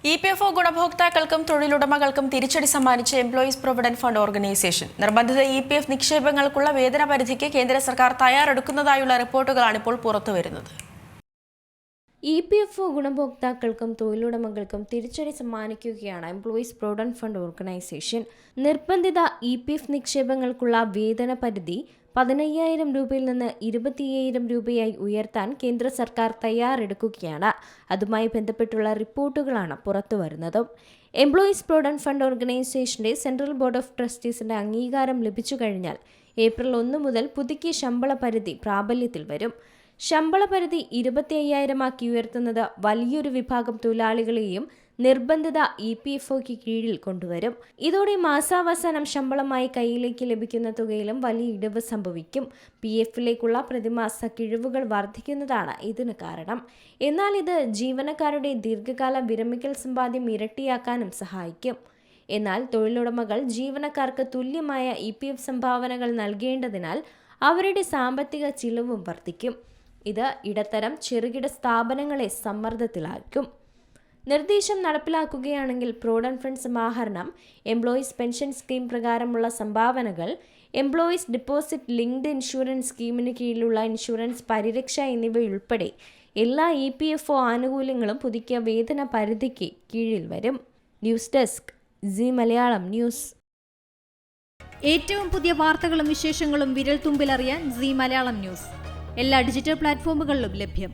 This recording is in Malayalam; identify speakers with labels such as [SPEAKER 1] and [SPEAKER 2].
[SPEAKER 1] EPFO ഗുണഭോക്താക്കൾക്കും തൊഴിലുടമകൾക്കും തിരിച്ചടി സമ്മാനിച്ച എംപ്ലോയീസ് പ്രൊവിഡന്റ് ഫണ്ട് ഓർഗനൈസേഷൻ നിർബന്ധിത EPF നിക്ഷേപങ്ങൾക്കുള്ള വേതന പരിധിക്ക് കേന്ദ്ര സർക്കാർ തയ്യാറെടുക്കുന്നതായുള്ള റിപ്പോർട്ടുകളാണ് ഇപ്പോൾ പുറത്തുവരുന്നത്.
[SPEAKER 2] EPFO ഗുണഭോക്താക്കൾക്കും തൊഴിലുടമകൾക്കും തിരിച്ചടി സമ്മാനിക്കുകയാണ് എംപ്ലോയീസ് പ്രൊവിഡന്റ് ഫണ്ട് ഓർഗനൈസേഷൻ. നിർബന്ധിത EPF നിക്ഷേപങ്ങൾക്കുള്ള വേതന പരിധി 15,000 രൂപയിൽ നിന്ന് 25,000 രൂപയായി ഉയർത്താൻ കേന്ദ്ര സർക്കാർ തയ്യാറെടുക്കുകയാണ്. അതുമായി ബന്ധപ്പെട്ടുള്ള റിപ്പോർട്ടുകളാണ് പുറത്തുവരുന്നത്. എംപ്ലോയീസ് പ്രൊവിഡന്റ് ഫണ്ട് ഓർഗനൈസേഷന്റെ സെൻട്രൽ ബോർഡ് ഓഫ് ട്രസ്റ്റീസിന്റെ അംഗീകാരം ലഭിച്ചു കഴിഞ്ഞാൽ ഏപ്രിൽ 1 മുതൽ പുതുക്കിയ ശമ്പള പരിധി പ്രാബല്യത്തിൽ വരും. ശമ്പള പരിധി 25,000 ആക്കി ഉയർത്തുന്നത് വലിയൊരു വിഭാഗം തൊഴിലാളികളെയും നിർബന്ധിത EPFOയ്ക്ക് കീഴിൽ കൊണ്ടുവരും. ഇതോടെ മാസാവസാനം ശമ്പളമായി കയ്യിലേക്ക് ലഭിക്കുന്ന തുകയിലും വലിയ ഇടിവ് സംഭവിക്കും. PF-ലേക്കുള്ള പ്രതിമാസ കിഴിവുകൾ വർദ്ധിക്കുന്നതാണ് ഇതിന് കാരണം. എന്നാൽ ഇത് ജീവനക്കാരുടെ ദീർഘകാല വിരമിക്കൽ സമ്പാദ്യം ഇരട്ടിയാക്കാനും സഹായിക്കും. എന്നാൽ തൊഴിലുടമകൾ ജീവനക്കാർക്ക് തുല്യമായ EPF സംഭാവനകൾ നൽകേണ്ടതിനാൽ അവരുടെ സാമ്പത്തിക ചിലവും വർദ്ധിക്കും. ഇത് ഇടത്തരം ചെറുകിട സ്ഥാപനങ്ങളെ സമ്മർദ്ദത്തിലാക്കും. നിർദ്ദേശം നടപ്പിലാക്കുകയാണെങ്കിൽ പ്രൊവിഡന്റ് ഫണ്ട് സമാഹരണം, എംപ്ലോയീസ് പെൻഷൻ സ്കീം പ്രകാരമുള്ള സംഭാവനകൾ, എംപ്ലോയീസ് ഡെപ്പോസിറ്റ് ലിങ്ക്ഡ് ഇൻഷുറൻസ് സ്കീമിന് കീഴിലുള്ള ഇൻഷുറൻസ് പരിരക്ഷ എന്നിവയുൾപ്പെടെ എല്ലാ EPFO ആനുകൂല്യങ്ങളും പുതുക്കിയ വേതന പരിധിക്ക് കീഴിൽ വരും. News desk C Malayalam news.
[SPEAKER 3] ഏറ്റവും പുതിയ വാർത്തകളും വിശേഷങ്ങളും വിരൽ തുമ്പിലറിയാൻ സി മലയാളം ന്യൂസ് എല്ലാ ഡിജിറ്റൽ പ്ലാറ്റ്ഫോമുകളിലും ലഭ്യം.